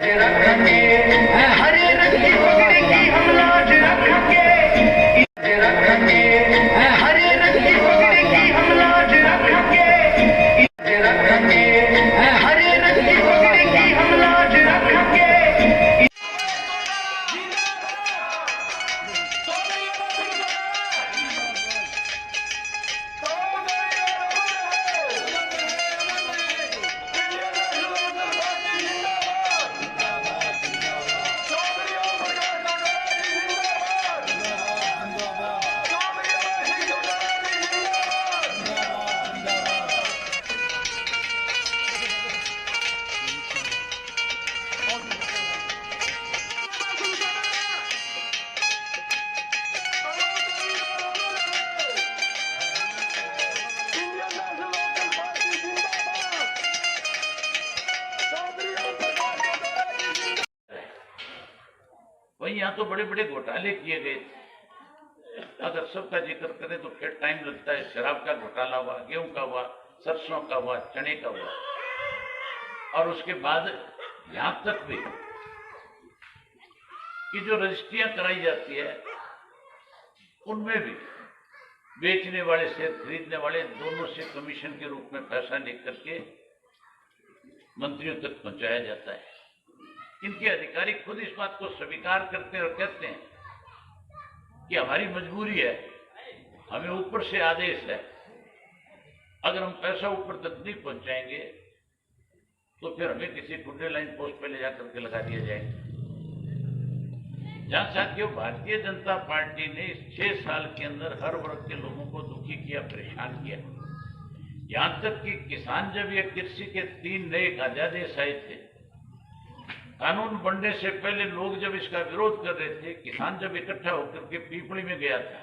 रखेंगे, हरे रंग की पगड़ी की हम लाज रखेंगे, रखेंगे, हरे रंग की पगड़ी की हम लाज रखेंगे, रखेंगे, हरे रंग की पगड़ी की हम लाज रखेंगे। वही यहाँ तो बड़े बड़े घोटाले किए गए थे। अगर सबका जिक्र करें तो फिर टाइम लगता है। शराब का घोटाला हुआ, गेहूं का हुआ, सरसों का हुआ, चने का हुआ, और उसके बाद यहां तक भी कि जो रजिस्ट्रियां कराई जाती है उनमें भी बेचने वाले से खरीदने वाले दोनों से कमीशन के रूप में पैसा लेकर के मंत्रियों तक पहुंचाया जाता है। इनके अधिकारी खुद इस बात को स्वीकार करते हैं और कहते हैं कि हमारी मजबूरी है, हमें ऊपर से आदेश है, अगर हम पैसा ऊपर तक नहीं पहुंचाएंगे तो फिर हमें किसी गुड्डे लाइन पोस्ट पे ले जाकर के लगा दिया जाएगा। जहां साथियों भारतीय जनता पार्टी ने इस 6 साल के अंदर हर वर्ग के लोगों को दुखी किया, परेशान किया। यहां तक कि किसान जब ये कृषि के 3 नए अध्यादेश आए थे, कानून बनने से पहले लोग जब इसका विरोध कर रहे थे, किसान जब इकट्ठा होकर के पीपली में गया था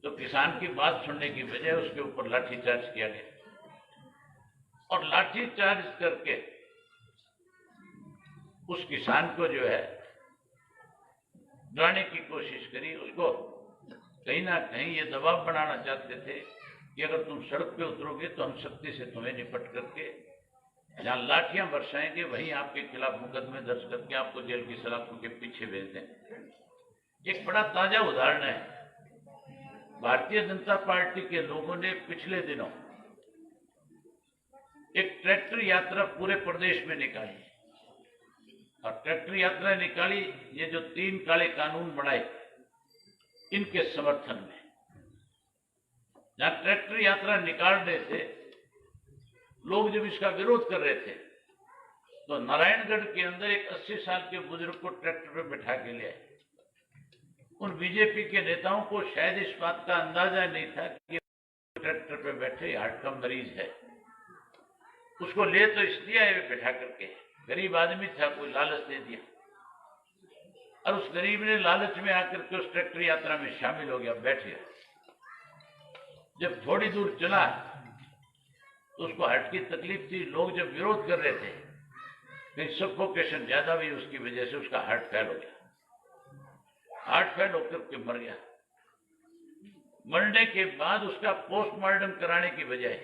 तो किसान की बात सुनने की बजाय उसके ऊपर लाठीचार्ज किया गया और लाठीचार्ज करके उस किसान को जो है डराने की कोशिश करी। उसको कहीं ना कहीं ये दबाव बनाना चाहते थे कि अगर तुम सड़क पे उतरोगे तो हम सख्ती से तुम्हें निपट करके जहां लाठियां बरसाएंगे वहीं आपके खिलाफ मुकदमे दर्ज करके आपको जेल की सलाखों के पीछे भेज दें। एक बड़ा ताजा उदाहरण है, भारतीय जनता पार्टी के लोगों ने पिछले दिनों एक ट्रैक्टर यात्रा पूरे प्रदेश में निकाली और ट्रैक्टर यात्रा निकाली ये जो 3 काले कानून बनाए इनके समर्थन में। जहां ट्रैक्टर यात्रा निकाल रहे थे, लोग जब इसका विरोध कर रहे थे तो नारायणगढ़ के अंदर एक 80 साल के बुजुर्ग को ट्रैक्टर पर बैठा के ले आए। उन बीजेपी के नेताओं को शायद इस बात का अंदाजा नहीं था कि ट्रैक्टर पे बैठे हार्ट का मरीज है। उसको ले तो इसलिए आए बैठा करके, गरीब आदमी था, कोई लालच दे दिया और उस गरीब ने लालच में आकर के उस ट्रैक्टर यात्रा में शामिल हो गया, बैठ गया। जब थोड़ी दूर चला तो उसको हार्ट की तकलीफ थी। लोग जब विरोध कर रहे थे, कहीं सफोकेशन ज्यादा हुई, उसकी वजह से उसका हार्ट फेल हो गया। हार्ट फेल होकर के मर गया। मरने के बाद उसका पोस्टमार्टम कराने की बजाय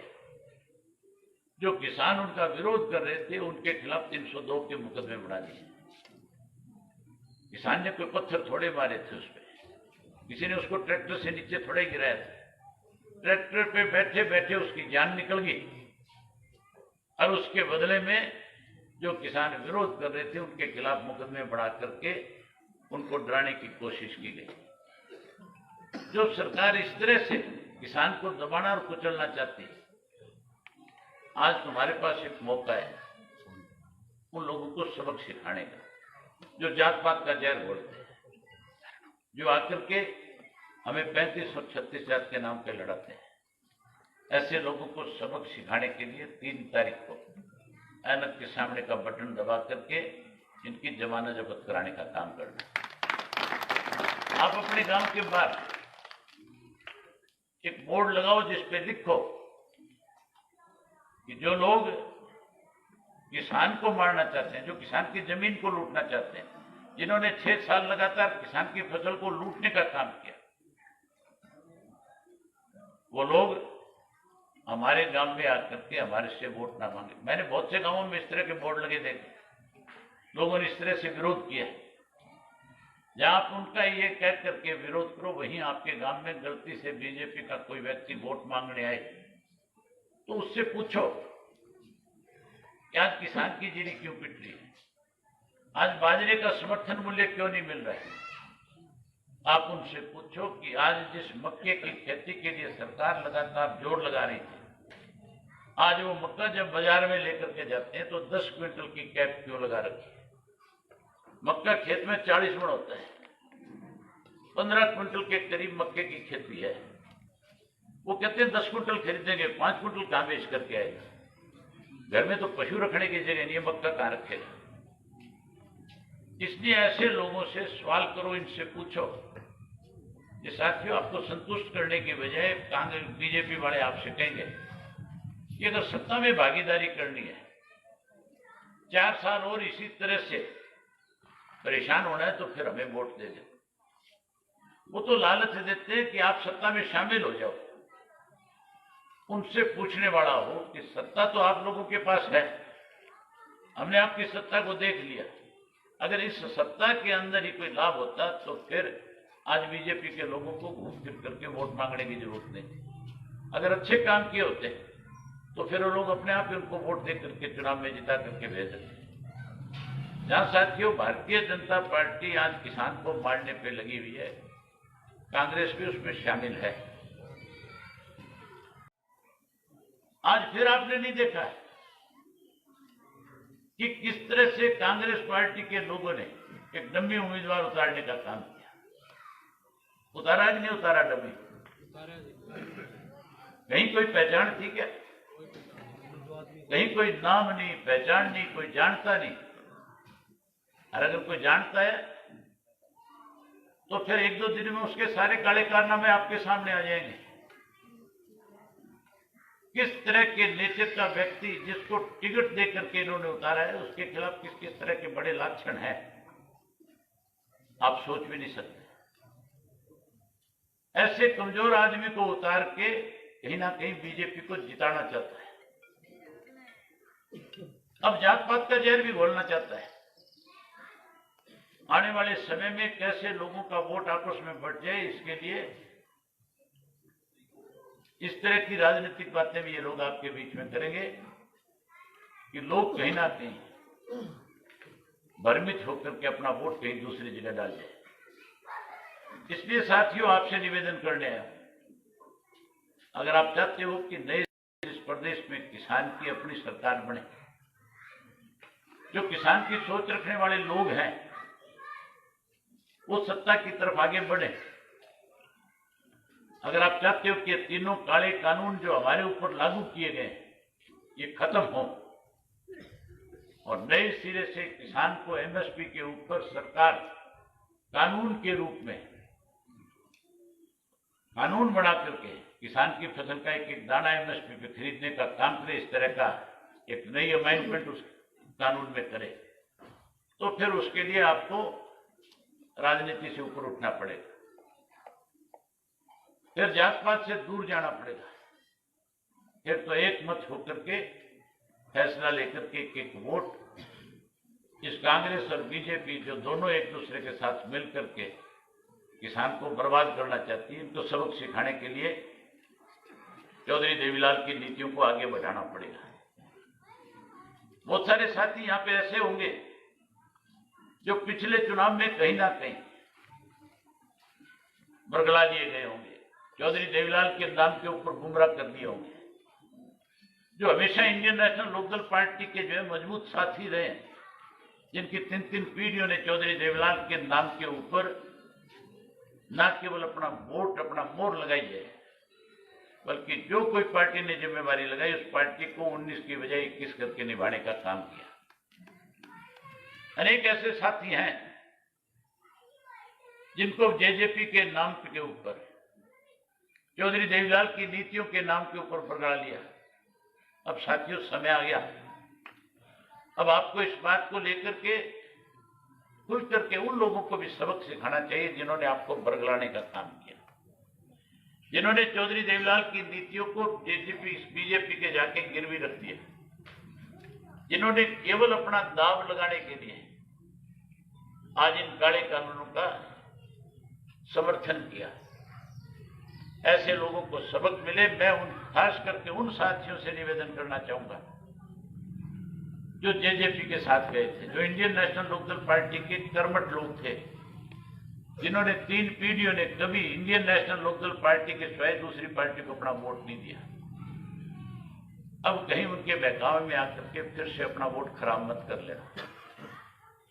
जो किसान उनका विरोध कर रहे थे उनके खिलाफ 302 के मुकदमे बना दिए। किसान ने कोई पत्थर थोड़े मारे थे उस पर, किसी ने उसको ट्रैक्टर से नीचे थोड़े गिराया था। ट्रैक्टर पे बैठे बैठे उसकी जान निकल गई और उसके बदले में जो किसान विरोध कर रहे थे उनके खिलाफ मुकदमे बढ़ा करके उनको डराने की कोशिश की गई। जो सरकार इस तरह से किसान को दबाना और कुचलना चाहती है, आज तुम्हारे पास एक मौका है उन लोगों को सबक सिखाने का जो जात पात का जहर घोलते हैं, जो आकर के हमें 35 और 36 जात के नाम पे लड़ाते हैं। ऐसे लोगों को सबक सिखाने के लिए 3 तारीख को ऐनक के सामने का बटन दबा करके इनकी जमानत जब्त कराने का काम करना। आप अपने गांव के बाहर एक बोर्ड लगाओ जिस पे लिखो कि जो लोग किसान को मारना चाहते हैं, जो किसान की जमीन को लूटना चाहते हैं, जिन्होंने 6 साल लगातार किसान की फसल को लूटने का काम किया, वो लोग हमारे गांव में आकर के हमारे से वोट ना मांगे। मैंने बहुत से गांवों में इस तरह के बोर्ड लगे देखे। लोगों ने इस तरह से विरोध किया। जहां आप उनका ये कह करके विरोध करो, वहीं आपके गांव में गलती से बीजेपी का कोई व्यक्ति वोट मांगने आए तो उससे पूछो कि आज किसान की जीरी क्यों पिट रही है, आज बाजरे का समर्थन मूल्य क्यों नहीं मिल रहा है। आप उनसे पूछो कि आज जिस मक्के की खेती के लिए सरकार लगातार जोर लगा रही थी, आज वो मक्का जब बाजार में लेकर के जाते हैं तो 10 क्विंटल की कैप क्यों लगा रखी है। मक्का खेत में 40 मण होता है, 15 क्विंटल के करीब मक्के की खेती है। वो कहते हैं 10 क्विंटल खरीदेंगे, 5 क्विंटल कहां बेच करके आएगा। घर में तो पशु रखने की जगह नहीं है, मक्का कहां रखेगा। इसलिए ऐसे लोगों से सवाल करो, इनसे पूछो। ये साथियों, आपको संतुष्ट करने के बजाय कांग्रेस बीजेपी वाले आपसे कहेंगे कि अगर सत्ता में भागीदारी करनी है, 4 साल और इसी तरह से परेशान होना है तो फिर हमें वोट दे दे। वो तो लालच देते हैं कि आप सत्ता में शामिल हो जाओ। उनसे पूछने वाला हो कि सत्ता तो आप लोगों के पास है, हमने आपकी सत्ता को देख लिया, अगर इस सत्ता के अंदर ही कोई लाभ होता तो फिर आज बीजेपी के लोगों को घूम फिर करके वोट मांगने की जरूरत नहीं। अगर अच्छे काम किए होते तो फिर वो लोग अपने आप ही उनको वोट दे करके चुनाव में जिता करके भेज देते। जहां साथियों भारतीय जनता पार्टी आज किसान को मारने पे लगी हुई है, कांग्रेस भी उसमें शामिल है। आज फिर आपने नहीं देखा है कि किस तरह से कांग्रेस पार्टी के लोगों ने एक डमी उम्मीदवार उतारने का काम किया। उतारा कि नहीं उतारा डमी? कहीं कोई पहचान थी क्या? कहीं कोई नाम नहीं, पहचान नहीं, कोई जानता नहीं। और अगर कोई जानता है तो फिर 1-2 दिन में उसके सारे काले कारनामे आपके सामने आ जाएंगे। किस तरह के नेतृत्व का व्यक्ति जिसको टिकट देकर के इन्होंने उतारा है, उसके खिलाफ किस किस तरह के बड़े लक्षण हैं, आप सोच भी नहीं सकते। ऐसे कमजोर आदमी को उतार के कहीं ना कहीं बीजेपी को जिताना चाहता है। अब जात पात का जहर भी घोलना चाहता है। आने वाले समय में कैसे लोगों का वोट आपस में बढ़ जाए, इसके लिए इस तरह की राजनीतिक बातें भी ये लोग आपके बीच में करेंगे कि लोग कहीं ना कहीं भ्रमित होकर के अपना वोट कहीं दूसरी जगह डाल जाए। इसलिए साथियों, आपसे निवेदन करने आया, अगर आप चाहते हो कि नए इस प्रदेश में किसान की अपनी सरकार बने, जो किसान की सोच रखने वाले लोग हैं वो सत्ता की तरफ आगे बढ़े, अगर आप चाहते हो कि तीनों काले कानून जो हमारे ऊपर लागू किए गए ये खत्म हो और नए सिरे से किसान को एमएसपी के ऊपर सरकार कानून के रूप में कानून बना करके किसान की फसल का एक एक दाना एमएसपी पे खरीदने का काम करे, इस तरह का एक नई अमेंडमेंट उस कानून में करे, तो फिर उसके लिए आपको राजनीति से ऊपर उठना पड़ेगा, फिर जात पात से दूर जाना पड़ेगा, फिर तो एक मत होकर के फैसला लेकर के एक एक वोट इस कांग्रेस और बीजेपी जो दोनों एक दूसरे के साथ मिल करके किसान को बर्बाद करना चाहती है, इनको सबक सिखाने के लिए चौधरी देवीलाल की नीतियों को आगे बढ़ाना पड़ेगा। बहुत सारे साथी यहां पे ऐसे होंगे जो पिछले चुनाव में कहीं ना कहीं बरगला दिए गए होंगे, चौधरी देवीलाल के नाम के ऊपर गुमराह कर दिए होंगे, जो हमेशा इंडियन नेशनल लोकदल पार्टी के जो है मजबूत साथी रहे, जिनकी 3-3 पीढ़ियों ने चौधरी देवीलाल के नाम के ऊपर न केवल अपना वोट, अपना मोहर लगाई है, बल्कि जो कोई पार्टी ने जिम्मेवारी लगाई उस पार्टी को 19 की बजाय 21 करके निभाने का काम किया। अनेक ऐसे साथी हैं जिनको जेजेपी के नाम के ऊपर, चौधरी देवीलाल की नीतियों के नाम के ऊपर बरगला लिया। अब साथियों, समय आ गया, अब आपको इस बात को लेकर के खुल करके उन लोगों को भी सबक सिखाना चाहिए जिन्होंने आपको बरगलाने का काम किया, जिन्होंने चौधरी देवीलाल की नीतियों को बीजेपी के जाके गिरवी रख दिया, जिन्होंने केवल अपना दाव लगाने के लिए आज इन काले कानूनों का समर्थन किया। ऐसे लोगों को सबक मिले। मैं खास करके उन साथियों से निवेदन करना चाहूंगा जो जेजेपी के साथ गए थे, जो इंडियन नेशनल लोकदल पार्टी के कर्मठ लोग थे, जिन्होंने 3 पीढ़ियों ने कभी इंडियन नेशनल लोकदल पार्टी के सिवाय दूसरी पार्टी को अपना वोट नहीं दिया। अब कहीं उनके बहकावे में आकर के फिर से अपना वोट खराब मत कर लेना।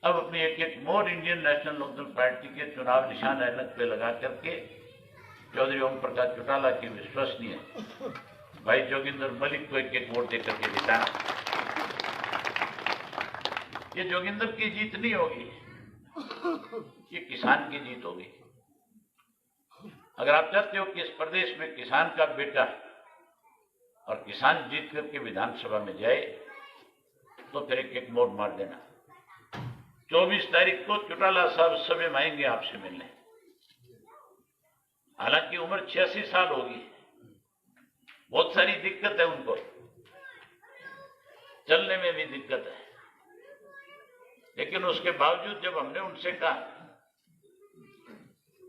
अब अपनी एक more Indian National Lokdal party के चुनाव निशान अलग पे लगा करके चौधरी ओम प्रकाश चौटाला की विश्वसनीय भाई जोगिंदर मलिक को एक वोट देकर के जिताना। ये जोगिंदर की जीत नहीं होगी, ये किसान की जीत होगी। अगर आप चाहते हो कि इस प्रदेश में किसान का बेटा और किसान जीत करके विधानसभा में जाए तो फिर एक मोड़ मार देना। 24 तारीख को चौटाला साहब सभा में आएंगे आपसे मिलने। हालांकि उम्र 86 साल होगी, बहुत सारी दिक्कत है उनको, चलने में भी दिक्कत है, लेकिन उसके बावजूद जब हमने उनसे कहा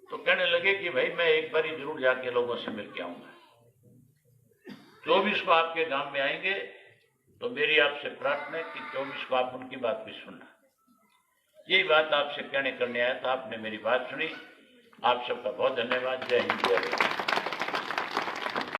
तो कहने लगे कि भाई मैं एक बार ही जरूर जाके लोगों से मिल के आऊंगा। 24 को आपके गांव में आएंगे तो मेरी आपसे प्रार्थना है कि 24 को आप उनकी बात भी सुनना। यही बात आपसे कहने करने आया था, आपने मेरी बात सुनी। आप सबका बहुत धन्यवाद। जय हिंद, जय भारत।